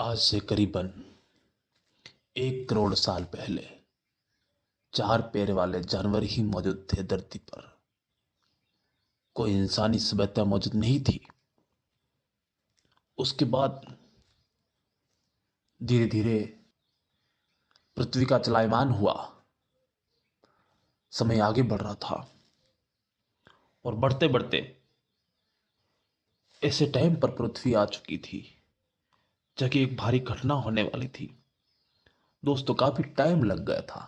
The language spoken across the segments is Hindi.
आज से करीबन 1 करोड़ साल पहले 4 पैर वाले जानवर ही मौजूद थे धरती पर। कोई इंसानी सभ्यता मौजूद नहीं थी। उसके बाद धीरे धीरे पृथ्वी का चलायमान हुआ। समय आगे बढ़ रहा था और बढ़ते बढ़ते ऐसे टाइम पर पृथ्वी आ चुकी थी जबकि एक भारी घटना होने वाली थी। दोस्तों, काफी टाइम लग गया था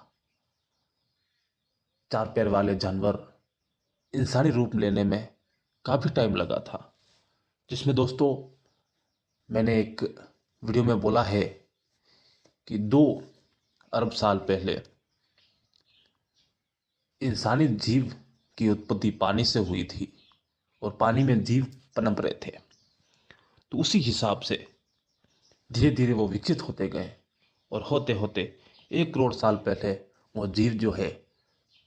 4 पैर वाले जानवर इंसानी रूप लेने में। काफी टाइम लगा था, जिसमें दोस्तों मैंने एक वीडियो में बोला है कि 2 अरब साल पहले इंसानी जीव की उत्पत्ति पानी से हुई थी और पानी में जीव पनप रहे थे। तो उसी हिसाब से धीरे धीरे वो विकसित होते गए और होते होते 1 करोड़ साल पहले वो जीव जो है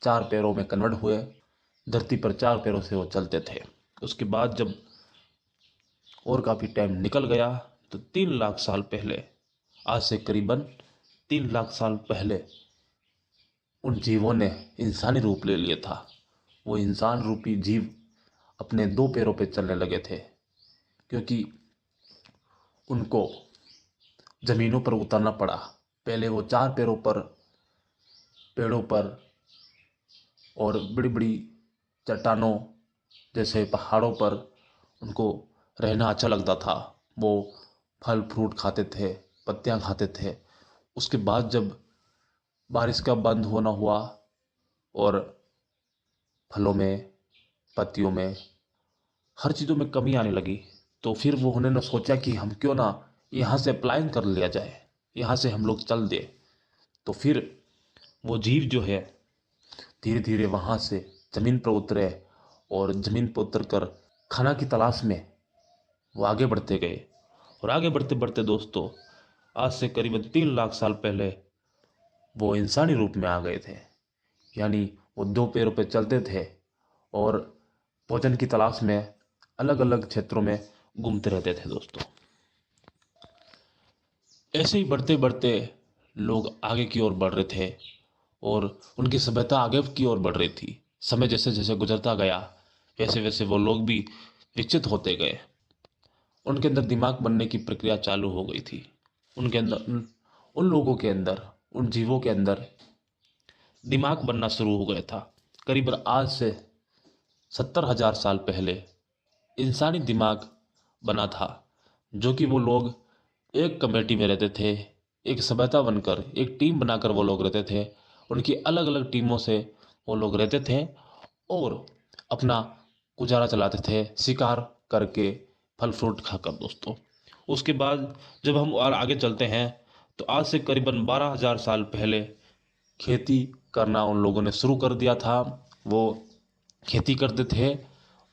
4 पैरों में कन्वर्ट हुए। धरती पर 4 पैरों से वो चलते थे। उसके बाद जब और काफ़ी टाइम निकल गया तो 3 लाख साल पहले, आज से करीबन 3 लाख साल पहले उन जीवों ने इंसानी रूप ले लिया था। वो इंसान रूपी जीव अपने 2 पैरों पे चलने लगे थे, क्योंकि उनको ज़मीनों पर उतरना पड़ा। पहले वो 4 पैरों पर पेड़ों पर और बड़ी बड़ी चट्टानों जैसे पहाड़ों पर उनको रहना अच्छा लगता था। वो फल फ्रूट खाते थे, पत्तियां खाते थे। उसके बाद जब बारिश का बंद होना हुआ और फलों में, पत्तियों में, हर चीज़ों में कमी आने लगी, तो फिर वो उन्होंने सोचा कि हम क्यों ना यहाँ से पलायन कर लिया जाए, यहाँ से हम लोग चल दे। तो फिर वो जीव जो है धीरे धीरे वहाँ से ज़मीन पर उतरे और ज़मीन पर उतर कर खाना की तलाश में वो आगे बढ़ते गए। और आगे बढ़ते बढ़ते दोस्तों आज से करीबन 3 लाख साल पहले वो इंसानी रूप में आ गए थे। यानी वो 2 पैरों पे चलते थे और भोजन की तलाश में अलग अलग क्षेत्रों में घूमते रहते थे दोस्तों। ऐसे ही बढ़ते बढ़ते लोग आगे की ओर बढ़ रहे थे और उनकी सभ्यता आगे की ओर बढ़ रही थी। समय जैसे जैसे गुजरता गया वैसे वैसे वो लोग भी विकसित होते गए। उनके अंदर दिमाग बनने की प्रक्रिया चालू हो गई थी। उनके अंदर उन लोगों के अंदर, उन जीवों के अंदर दिमाग बनना शुरू हो गया था। करीबन आज से 70,000 साल पहले इंसानी दिमाग बना था, जो कि वो लोग एक कमेटी में रहते थे। एक सभ्यता बनकर, एक टीम बनाकर वो लोग रहते थे। उनकी अलग अलग टीमों से वो लोग रहते थे और अपना गुजारा चलाते थे शिकार करके, फल फ्रूट खाकर दोस्तों। उसके बाद जब हम और आगे चलते हैं तो आज से करीबन 12,000 साल पहले खेती करना उन लोगों ने शुरू कर दिया था। वो खेती करते थे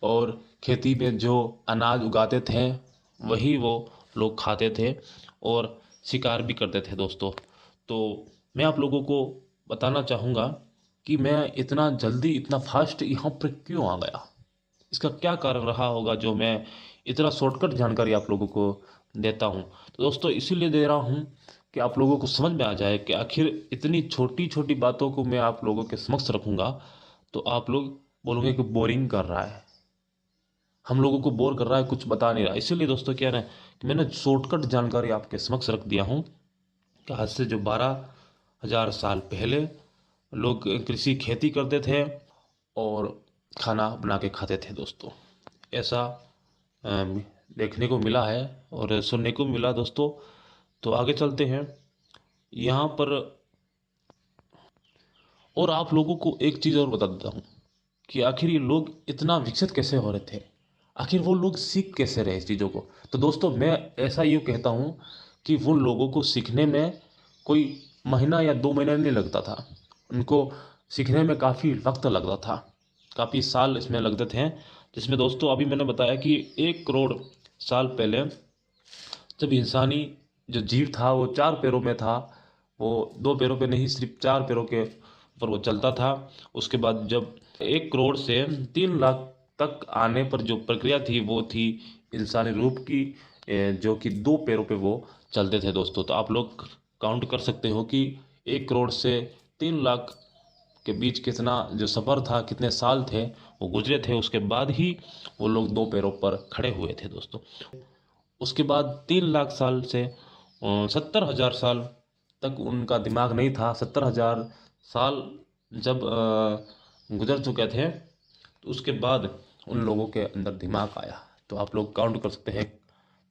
और खेती में जो अनाज उगाते थे वही वो लोग खाते थे और शिकार भी करते थे दोस्तों। तो मैं आप लोगों को बताना चाहूँगा कि मैं इतना जल्दी, इतना फास्ट यहाँ पर क्यों आ गया। इसका क्या कारण रहा होगा जो मैं इतना शॉर्टकट जानकारी आप लोगों को देता हूँ। तो दोस्तों इसीलिए दे रहा हूँ कि आप लोगों को समझ में आ जाए कि आखिर इतनी छोटी छोटी बातों को मैं आप लोगों के समक्ष रखूँगा तो आप लोग बोलोगे कि बोरिंग कर रहा है, हम लोगों को बोर कर रहा है, कुछ बता नहीं रहा। इसीलिए दोस्तों क्या है ना कि मैंने शॉर्टकट जानकारी आपके समक्ष रख दिया हूँ कि आज से जो 12,000 साल पहले लोग कृषि खेती करते थे और खाना बना के खाते थे दोस्तों। ऐसा देखने को मिला है और सुनने को मिला दोस्तों। तो आगे चलते हैं यहाँ पर। और आप लोगों को एक चीज़ और बता देता हूँ कि आखिर ये लोग इतना विकसित कैसे हो रहे थे, आखिर वो लोग सीख कैसे रहे इस चीज़ों को। तो दोस्तों मैं ऐसा यूँ कहता हूँ कि वो लोगों को सीखने में कोई महीना या 2 महीना नहीं लगता था। उनको सीखने में काफ़ी वक्त लगता था, काफ़ी साल इसमें लगते थे। जिसमें दोस्तों अभी मैंने बताया कि 1 करोड़ साल पहले जब इंसानी जो जीव था वो 4 पैरों में था, वो 2 पैरों पे नहीं, सिर्फ 4 पैरों के ऊपर वो चलता था। उसके बाद जब 1 करोड़ से 3 लाख तक आने पर जो प्रक्रिया थी वो थी इंसानी रूप की। जो कि 2 पैरों पे वो चलते थे दोस्तों। तो आप लोग काउंट कर सकते हो कि 1 करोड़ से 3 लाख के बीच कितना जो सफ़र था, कितने साल थे वो गुजरे थे, उसके बाद ही वो लोग 2 पैरों पर खड़े हुए थे दोस्तों। उसके बाद 3 लाख साल से 70,000 साल तक उनका दिमाग नहीं था। 70,000 साल जब गुजर चुके थे तो उसके बाद उन लोगों के अंदर दिमाग आया। तो आप लोग काउंट कर सकते हैं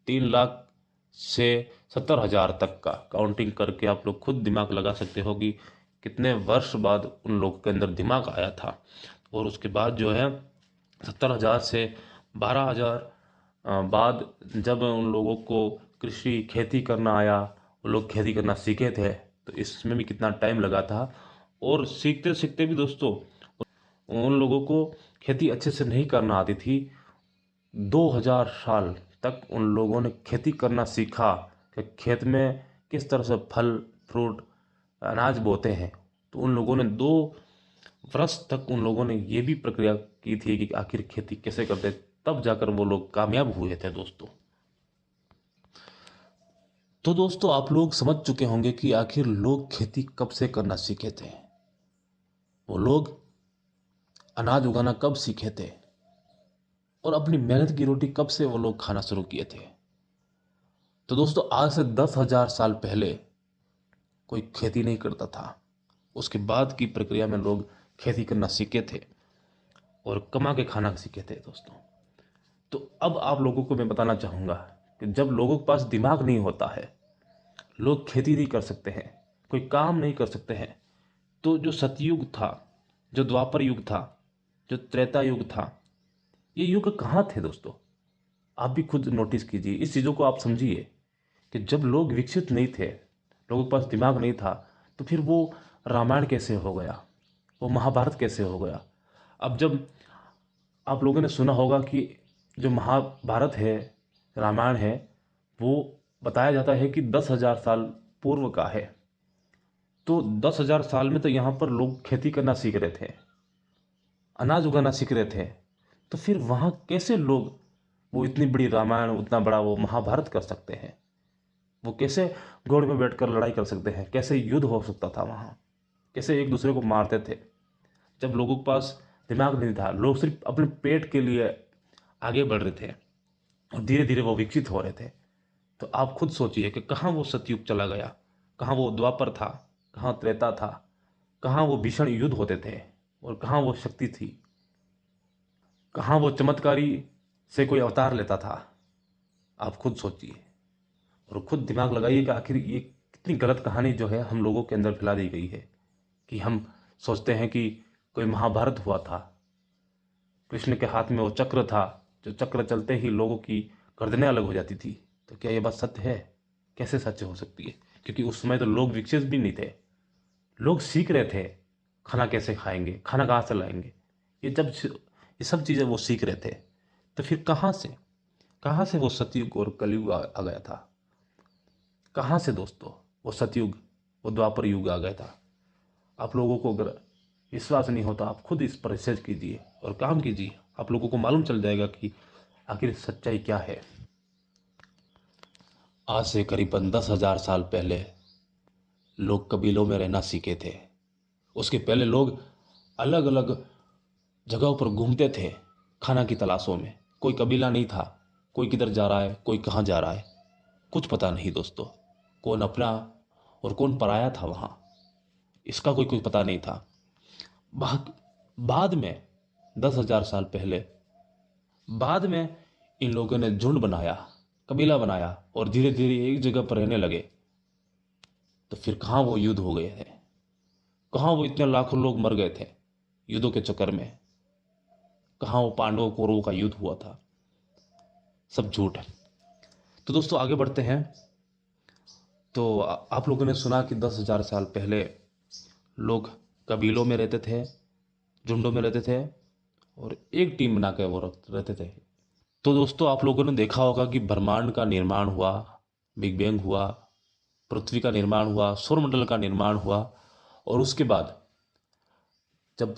3 लाख से 70,000 तक का काउंटिंग करके आप लोग खुद दिमाग लगा सकते हो कि कितने वर्ष बाद उन लोगों के अंदर दिमाग आया था। और उसके बाद जो है 70,000 से 12,000 बाद जब उन लोगों को कृषि खेती करना आया, वो लोग खेती करना सीखे थे, तो इसमें भी कितना टाइम लगा था। और सीखते सीखते भी दोस्तों उन लोगों को खेती अच्छे से नहीं करना आती थी। 2,000 साल तक उन लोगों ने खेती करना सीखा कि खेत में किस तरह से फल फ्रूट अनाज बोते हैं। तो उन लोगों ने 2 वर्ष तक उन लोगों ने ये भी प्रक्रिया की थी कि आखिर खेती कैसे करते, तब जाकर वो लोग कामयाब हुए थे दोस्तों। तो दोस्तों आप लोग समझ चुके होंगे कि आखिर लोग खेती कब से करना सीखे थे, वो लोग अनाज उगाना कब सीखे थे, और अपनी मेहनत की रोटी कब से वो लोग खाना शुरू किए थे। तो दोस्तों आज से 10,000 साल पहले कोई खेती नहीं करता था। उसके बाद की प्रक्रिया में लोग खेती करना सीखे थे और कमा के खाना सीखे थे दोस्तों। तो अब आप लोगों को मैं बताना चाहूँगा कि जब लोगों के पास दिमाग नहीं होता है, लोग खेती नहीं कर सकते हैं, कोई काम नहीं कर सकते हैं, तो जो सतयुग था, जो द्वापर युग था, जो त्रेता युग था, ये युग कहाँ थे दोस्तों। आप भी खुद नोटिस कीजिए, इस चीज़ों को आप समझिए कि जब लोग विकसित नहीं थे, लोगों के पास दिमाग नहीं था, तो फिर वो रामायण कैसे हो गया, वो महाभारत कैसे हो गया। अब जब आप लोगों ने सुना होगा कि जो महाभारत है, रामायण है, वो बताया जाता है कि 10,000 साल पूर्व का है। तो 10,000 साल में तो यहाँ पर लोग खेती करना सीख रहे थे, अनाज उगाना सीख रहे थे। तो फिर वहाँ कैसे लोग वो इतनी बड़ी रामायण, उतना बड़ा वो महाभारत कर सकते हैं। वो कैसे घोड़े में बैठकर लड़ाई कर सकते हैं, कैसे युद्ध हो सकता था वहाँ, कैसे एक दूसरे को मारते थे। जब लोगों के पास दिमाग नहीं था, लोग सिर्फ अपने पेट के लिए आगे बढ़ रहे थे और धीरे धीरे वो विकसित हो रहे थे। तो आप खुद सोचिए कि कहाँ वो सतयुग चला गया, कहाँ वो द्वापर था, कहाँ त्रेता था, कहाँ वो भीषण युद्ध होते थे, और कहाँ वो शक्ति थी, कहाँ वो चमत्कारी से कोई अवतार लेता था। आप खुद सोचिए और खुद दिमाग लगाइए कि आखिर ये कितनी गलत कहानी जो है हम लोगों के अंदर फैला दी गई है कि हम सोचते हैं कि कोई महाभारत हुआ था, कृष्ण के हाथ में वो चक्र था, जो चक्र चलते ही लोगों की गर्दनें अलग हो जाती थी। तो क्या ये बात सत्य है? कैसे सत्य हो सकती है? क्योंकि उस समय तो लोग विकसित भी नहीं थे, लोग सीख रहे थे खाना कैसे खाएंगे, खाना कहाँ से लाएंगे। ये सब चीज़ें वो सीख रहे थे। तो फिर कहाँ से वो सतयुग और कलयुग आ गया था? कहाँ से दोस्तों वो सतयुग, वो द्वापर युग आ गया था? आप लोगों को अगर विश्वास नहीं होता, आप खुद इस पर रिसर्च कीजिए और काम कीजिए, आप लोगों को मालूम चल जाएगा कि आखिर सच्चाई क्या है। आज से करीबन 10,000 साल पहले लोग कबीलों में रहना सीखे थे। उसके पहले लोग अलग अलग जगहों पर घूमते थे खाना की तलाशों में। कोई कबीला नहीं था, कोई किधर जा रहा है, कोई कहाँ जा रहा है, कुछ पता नहीं दोस्तों। कौन अपना और कौन पराया था वहाँ, इसका कोई कुछ पता नहीं था। बाद में 10,000 साल पहले, बाद में इन लोगों ने झुंड बनाया, कबीला बनाया और धीरे धीरे एक जगह पर रहने लगे। तो फिर कहाँ वो युद्ध हो गए थे, कहाँ वो इतने लाखों लोग मर गए थे युद्धों के चक्कर में, कहाँ वो पांडवों कौरवों का युद्ध हुआ था? सब झूठ है। तो दोस्तों आगे बढ़ते हैं। तो आप लोगों ने सुना कि 10,000 साल पहले लोग कबीलों में रहते थे, झुंडों में रहते थे और एक टीम बना के वो रहते थे। तो दोस्तों आप लोगों ने देखा होगा कि ब्रह्मांड का निर्माण हुआ, बिग बैंग हुआ, पृथ्वी का निर्माण हुआ, सौरमंडल का निर्माण हुआ, और उसके बाद जब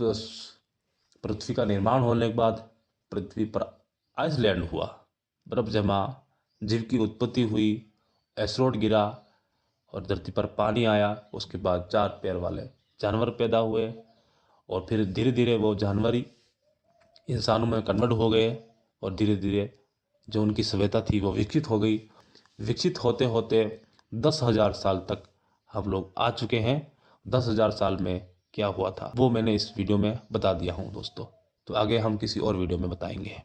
पृथ्वी का निर्माण होने के बाद पृथ्वी पर आइसलैंड हुआ, बर्फ जमा, जीव की उत्पत्ति हुई, एस्टेरॉयड गिरा और धरती पर पानी आया। उसके बाद 4 पैर वाले जानवर पैदा हुए और फिर धीरे धीरे वो जानवर ही इंसानों में कन्वर्ट हो गए और धीरे धीरे जो उनकी सभ्यता थी वो विकसित हो गई। विकसित होते होते 10,000 साल तक हम लोग आ चुके हैं। 10,000 साल में क्या हुआ था वो मैंने इस वीडियो में बता दिया हूँ दोस्तों। तो आगे हम किसी और वीडियो में बताएंगे।